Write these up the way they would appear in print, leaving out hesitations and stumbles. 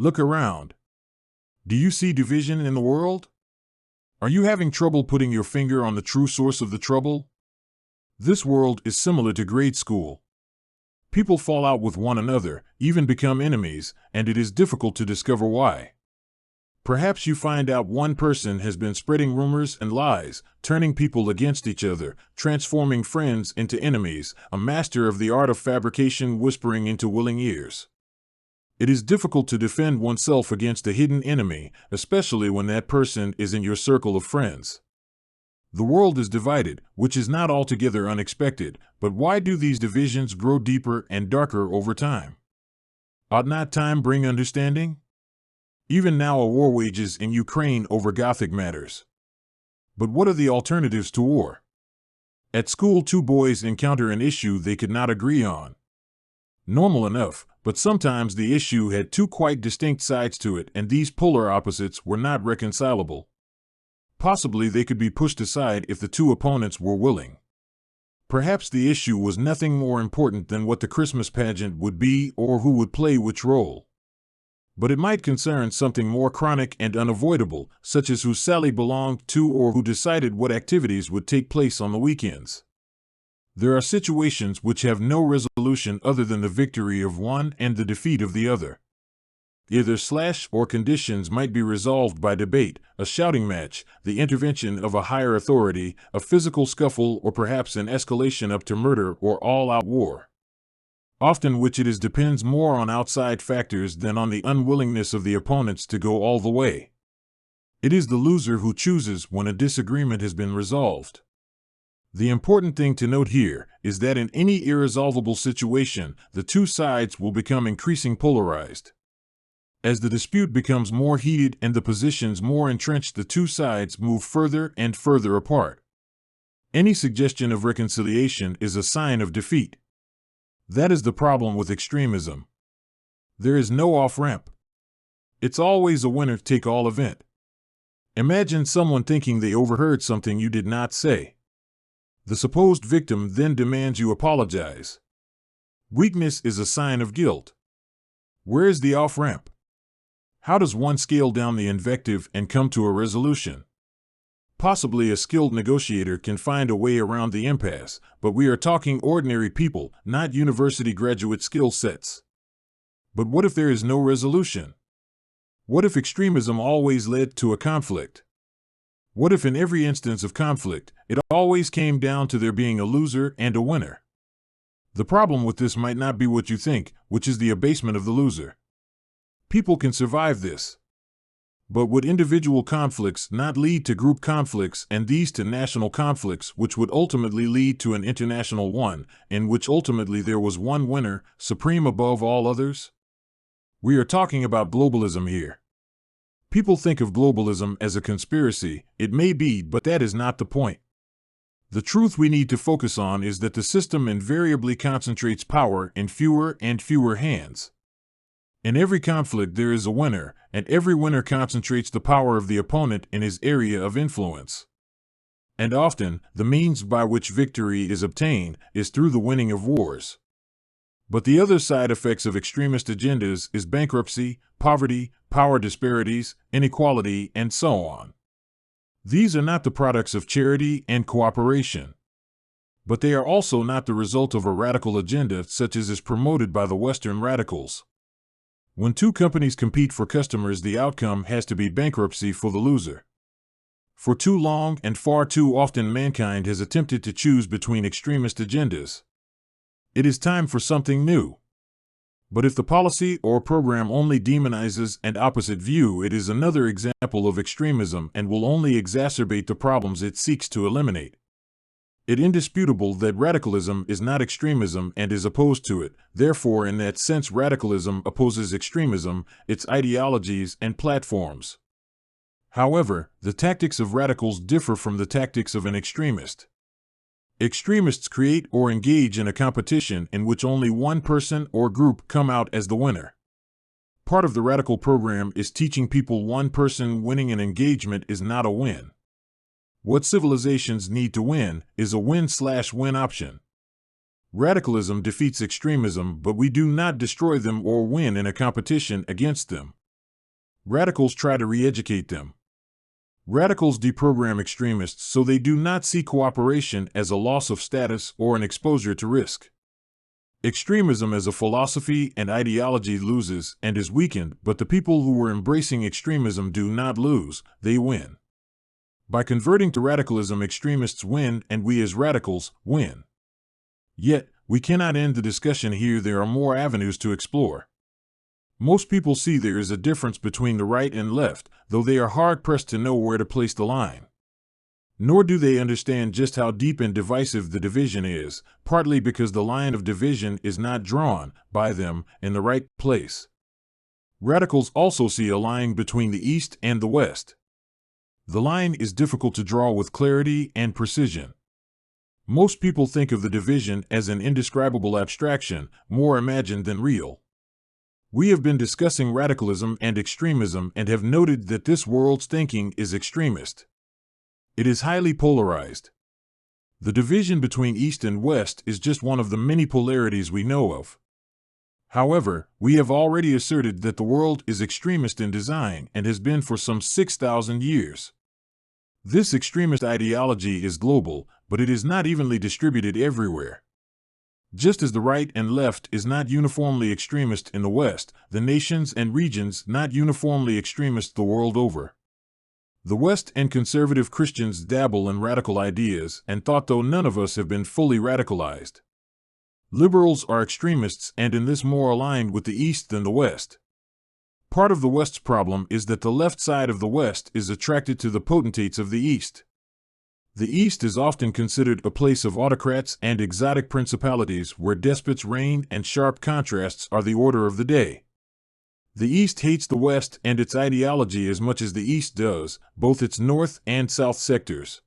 Look around. Do you see division in the world? Are you having trouble putting your finger on the true source of the trouble? This world is similar to grade school. People fall out with one another, even become enemies, and it is difficult to discover why. Perhaps you find out one person has been spreading rumors and lies, turning people against each other, transforming friends into enemies, a master of the art of fabrication whispering into willing ears. It is difficult to defend oneself against a hidden enemy, especially when that person is in your circle of friends. The world is divided, which is not altogether unexpected, but why do these divisions grow deeper and darker over time? Ought not time bring understanding? Even now a war wages in Ukraine over Gothic matters. But what are the alternatives to war? At school, two boys encounter an issue they could not agree on. Normal enough, but sometimes the issue had two quite distinct sides to it, and these polar opposites were not reconcilable. Possibly they could be pushed aside if the two opponents were willing. Perhaps the issue was nothing more important than what the Christmas pageant would be or who would play which role. But it might concern something more chronic and unavoidable, such as who Sally belonged to or who decided what activities would take place on the weekends. There are situations which have no resolution other than the victory of one and the defeat of the other. Either or conditions might be resolved by debate, a shouting match, the intervention of a higher authority, a physical scuffle, or perhaps an escalation up to murder or all-out war. Often which it is depends more on outside factors than on the unwillingness of the opponents to go all the way. It is the loser who chooses when a disagreement has been resolved. The important thing to note here is that in any irresolvable situation, the two sides will become increasingly polarized. As the dispute becomes more heated and the positions more entrenched, the two sides move further and further apart. Any suggestion of reconciliation is a sign of defeat. That is the problem with extremism. There is no off-ramp. It's always a winner-take-all event. Imagine someone thinking they overheard something you did not say. The supposed victim then demands you apologize. Weakness is a sign of guilt. Where is the off-ramp? How does one scale down the invective and come to a resolution? Possibly a skilled negotiator can find a way around the impasse, but we are talking ordinary people, not university graduate skill sets. But what if there is no resolution? What if extremism always led to a conflict? What if in every instance of conflict, it always came down to there being a loser and a winner? The problem with this might not be what you think, which is the abasement of the loser. People can survive this. But would individual conflicts not lead to group conflicts and these to national conflicts, which would ultimately lead to an international one, in which ultimately there was one winner, supreme above all others? We are talking about globalism here. People think of globalism as a conspiracy. It may be, but that is not the point. The truth we need to focus on is that the system invariably concentrates power in fewer and fewer hands. In every conflict there is a winner, and every winner concentrates the power of the opponent in his area of influence. And often, the means by which victory is obtained is through the winning of wars. But the other side effects of extremist agendas is bankruptcy, poverty, power disparities, inequality, and so on. These are not the products of charity and cooperation. But they are also not the result of a radical agenda such as is promoted by the Western radicals. When two companies compete for customers, the outcome has to be bankruptcy for the loser. For too long and far too often mankind has attempted to choose between extremist agendas. It is time for something new. But if the policy or program only demonizes an opposite view, it is another example of extremism and will only exacerbate the problems it seeks to eliminate. It is indisputable that radicalism is not extremism and is opposed to it. Therefore, in that sense, radicalism opposes extremism, its ideologies and platforms. However, the tactics of radicals differ from the tactics of an extremist. Extremists create or engage in a competition in which only one person or group come out as the winner. Part of the radical program is teaching people one person winning an engagement is not a win. What civilizations need to win is a win/win option. Radicalism defeats extremism, but we do not destroy them or win in a competition against them. Radicals try to re-educate them. Radicals deprogram extremists so they do not see cooperation as a loss of status or an exposure to risk. Extremism as a philosophy and ideology loses and is weakened, but the people who were embracing extremism do not lose, they win. By converting to radicalism, extremists win and we as radicals win. Yet, we cannot end the discussion here. There are more avenues to explore. Most people see there is a difference between the right and left, though they are hard-pressed to know where to place the line. Nor do they understand just how deep and divisive the division is, partly because the line of division is not drawn by them in the right place. Radicals also see a line between the East and the West. The line is difficult to draw with clarity and precision. Most people think of the division as an indescribable abstraction, more imagined than real. We have been discussing radicalism and extremism and have noted that this world's thinking is extremist. It is highly polarized. The division between East and West is just one of the many polarities we know of. However, we have already asserted that the world is extremist in design and has been for some 6,000 years. This extremist ideology is global, but it is not evenly distributed everywhere. Just as the right and left is not uniformly extremist in the West, the nations and regions not uniformly extremist the world over. The West and conservative Christians dabble in radical ideas and thought, though none of us have been fully radicalized. Liberals are extremists and in this more aligned with the East than the West. Part of the West's problem is that the left side of the West is attracted to the potentates of the East. The East is often considered a place of autocrats and exotic principalities where despots reign and sharp contrasts are the order of the day. The East hates the West and its ideology as much as the East does, both its North and South sectors.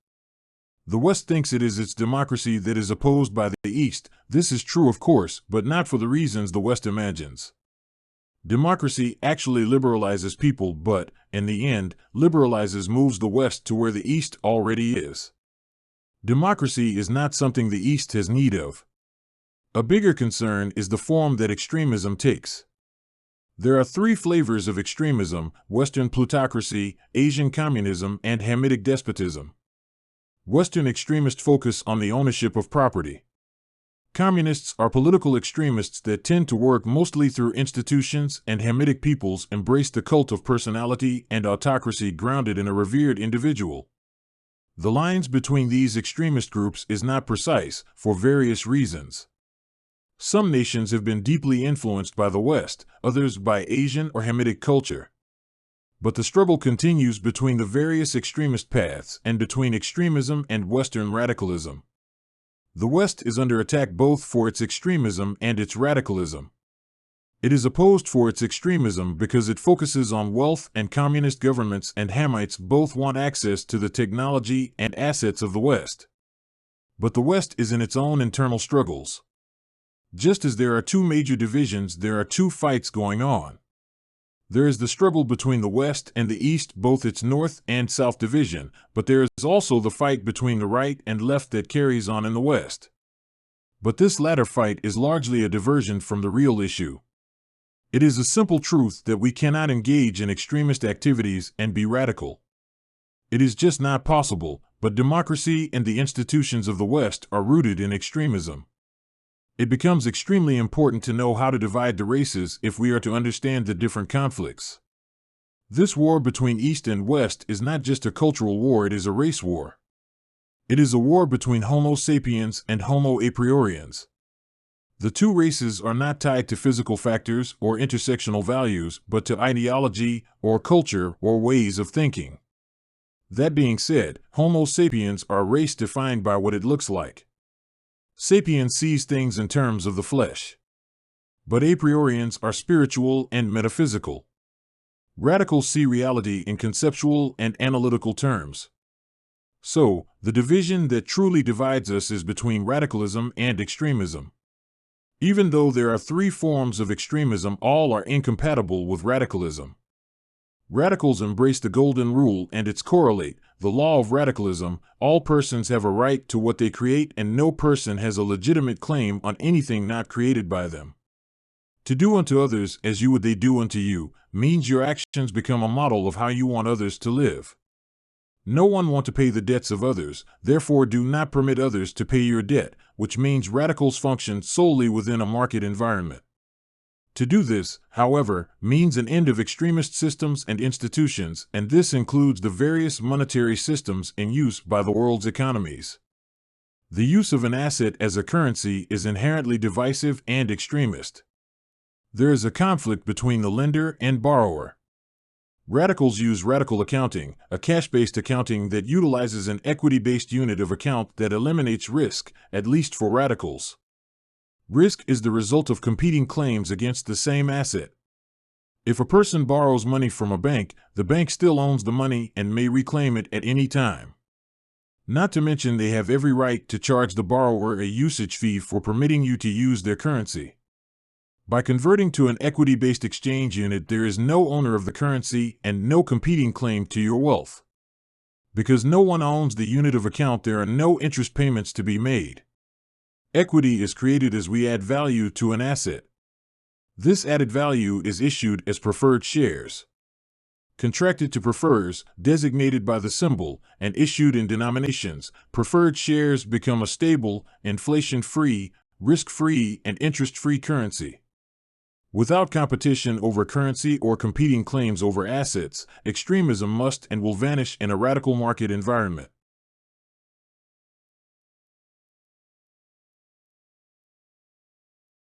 The West thinks it is its democracy that is opposed by the East. This is true, of course, but not for the reasons the West imagines. Democracy actually liberalizes people, but, in the end, moves the West to where the East already is. Democracy is not something the East has need of. A bigger concern is the form that extremism takes. There are three flavors of extremism: Western plutocracy, Asian communism, and Hamitic despotism. Western extremists focus on the ownership of property. Communists are political extremists that tend to work mostly through institutions, and Hamitic peoples embrace the cult of personality and autocracy grounded in a revered individual. The lines between these extremist groups is not precise, for various reasons. Some nations have been deeply influenced by the West, others by Asian or Hamitic culture. But the struggle continues between the various extremist paths and between extremism and Western radicalism. The West is under attack both for its extremism and its radicalism. It is opposed for its extremism because it focuses on wealth, and communist governments and Hamites both want access to the technology and assets of the West. But the West is in its own internal struggles. Just as there are two major divisions, there are two fights going on. There is the struggle between the West and the East, both its North and South division, but there is also the fight between the right and left that carries on in the West. But this latter fight is largely a diversion from the real issue. It is a simple truth that we cannot engage in extremist activities and be radical. It is just not possible, but democracy and the institutions of the West are rooted in extremism. It becomes extremely important to know how to divide the races if we are to understand the different conflicts. This war between East and West is not just a cultural war, it is a race war. It is a war between Homo sapiens and Homo a priorians. The two races are not tied to physical factors or intersectional values, but to ideology or culture or ways of thinking. That being said, Homo sapiens are a race defined by what it looks like. Sapiens sees things in terms of the flesh. But a priorians are spiritual and metaphysical. Radicals see reality in conceptual and analytical terms. So, the division that truly divides us is between radicalism and extremism. Even though there are three forms of extremism, all are incompatible with radicalism. Radicals embrace the golden rule and its correlate, the law of radicalism: all persons have a right to what they create and no person has a legitimate claim on anything not created by them. To do unto others as you would they do unto you, means your actions become a model of how you want others to live. No one wants to pay the debts of others, therefore do not permit others to pay your debt, which means radicals function solely within a market environment. To do this, however, means an end of extremist systems and institutions, and this includes the various monetary systems in use by the world's economies. The use of an asset as a currency is inherently divisive and extremist. There is a conflict between the lender and borrower. Radicals use radical accounting, a cash-based accounting that utilizes an equity-based unit of account that eliminates risk, at least for radicals. Risk is the result of competing claims against the same asset. If a person borrows money from a bank, the bank still owns the money and may reclaim it at any time. Not to mention they have every right to charge the borrower a usage fee for permitting you to use their currency. By converting to an equity-based exchange unit, there is no owner of the currency and no competing claim to your wealth. Because no one owns the unit of account, there are no interest payments to be made. Equity is created as we add value to an asset. This added value is issued as preferred shares. Contracted to prefers, designated by the symbol, and issued in denominations, preferred shares become a stable, inflation-free, risk-free, and interest-free currency. Without competition over currency or competing claims over assets, extremism must and will vanish in a radical market environment.